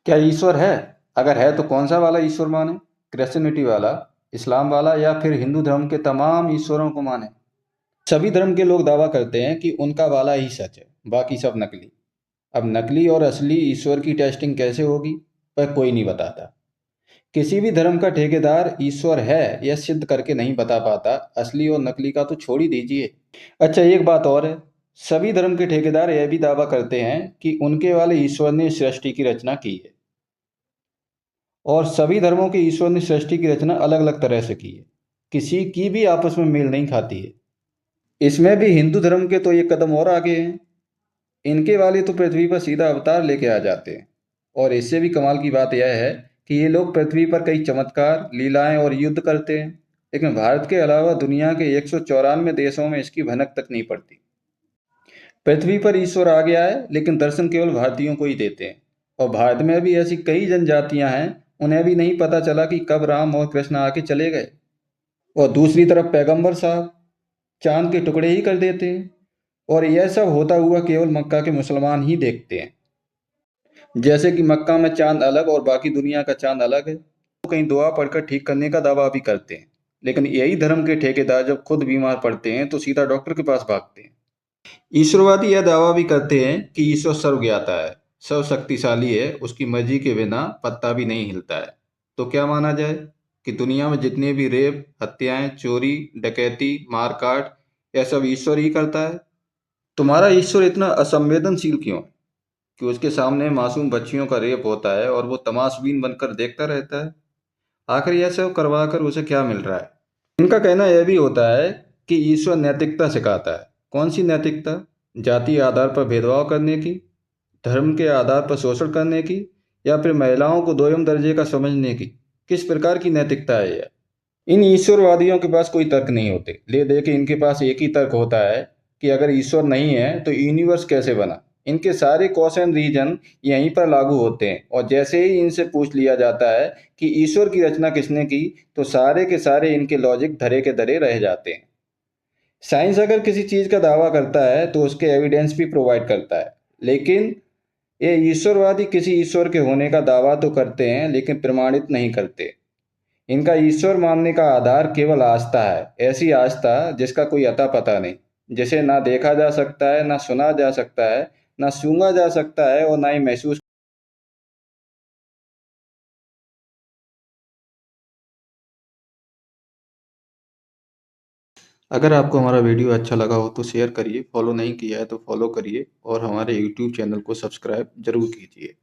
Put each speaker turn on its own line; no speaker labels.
क्या ईश्वर है? अगर है तो कौन सा वाला ईश्वर माने? क्रिश्चियनिटी वाला, इस्लाम वाला या फिर हिंदू धर्म के तमाम ईश्वरों को माने? सभी धर्म के लोग दावा करते हैं कि उनका वाला ही सच है, बाकी सब नकली। अब नकली और असली ईश्वर की टेस्टिंग कैसे होगी, पर कोई नहीं बताता। किसी भी धर्म का ठेकेदार ईश्वर है यह सिद्ध करके नहीं बता पाता, असली और नकली का तो छोड़ ही दीजिए। अच्छा, एक बात और है, सभी धर्म के ठेकेदार यह भी दावा करते हैं कि उनके वाले ईश्वर ने सृष्टि की रचना की है। और सभी धर्मों के ईश्वर ने सृष्टि की रचना अलग अलग तरह से की है, किसी की भी आपस में मेल नहीं खाती है। इसमें भी हिंदू धर्म के तो एक कदम और आगे हैं। इनके वाले तो पृथ्वी पर सीधा अवतार लेके आ जाते हैं। और इससे भी कमाल की बात यह है कि ये लोग पृथ्वी पर कई चमत्कार, लीलाएं और युद्ध करते हैं, लेकिन भारत के अलावा दुनिया के 194 देशों में इसकी भनक तक नहीं पड़ती। पृथ्वी पर ईश्वर आ गया है, लेकिन दर्शन केवल भारतीयों को ही देते हैं। और भारत में भी ऐसी कई जनजातियां हैं, उन्हें भी नहीं पता चला कि कब राम और कृष्ण आके चले गए। और दूसरी तरफ पैगंबर साहब चांद के टुकड़े ही कर देते हैं। और यह सब होता हुआ केवल मक्का के मुसलमान ही देखते हैं। जैसे कि मक्का में चांद अलग और बाकी दुनिया का चांद अलग है। तो कहीं दुआ पढ़कर ठीक करने का दावा भी करते हैं, लेकिन यही धर्म के ठेकेदार जब खुद बीमार पड़ते हैं तो सीधा डॉक्टर के पास भागते हैं। ईश्वरवादी यह दावा भी करते हैं कि ईश्वर सर्वज्ञाता है, सर्वशक्तिशाली है, उसकी मर्जी के बिना पत्ता भी नहीं हिलता है। तो क्या माना जाए कि दुनिया में जितने भी रेप, हत्याएं, चोरी, डकैती, मारकाट, यह सब ईश्वर ही करता है? तुम्हारा ईश्वर इतना असंवेदनशील क्यों है कि उसके सामने मासूम बच्चियों का रेप होता है और वो तमाशबीन बनकर देखता रहता है? आखिर यह सब करवा कर उसे क्या मिल रहा है? इनका कहना यह भी होता है कि ईश्वर नैतिकता सिखाता है। कौन सी नैतिकता? जाति आधार पर भेदभाव करने की, धर्म के आधार पर शोषण करने की, या फिर महिलाओं को दोयम दर्जे का समझने की? किस प्रकार की नैतिकता है यह? इन ईश्वरवादियों के पास कोई तर्क नहीं होते। ले दे के इनके पास एक ही तर्क होता है कि अगर ईश्वर नहीं है तो यूनिवर्स कैसे बना। इनके सारे कॉज एंड रीजन यहीं पर लागू होते हैं, और जैसे ही इनसे पूछ लिया जाता है कि ईश्वर की रचना किसने की, तो सारे के सारे इनके लॉजिक धरे के धरे रह जाते हैं। साइंस अगर किसी चीज़ का दावा करता है तो उसके एविडेंस भी प्रोवाइड करता है, लेकिन ये ईश्वरवादी किसी ईश्वर के होने का दावा तो करते हैं लेकिन प्रमाणित नहीं करते। इनका ईश्वर मानने का आधार केवल आस्था है, ऐसी आस्था जिसका कोई अता पता नहीं, जिसे ना देखा जा सकता है, ना सुना जा सकता है, ना सूंघा जा सकता है, और ना ही महसूस। अगर आपको हमारा वीडियो अच्छा लगा हो तो शेयर करिए, फॉलो नहीं किया है तो फॉलो करिए, और हमारे यूट्यूब चैनल को सब्सक्राइब जरूर कीजिए।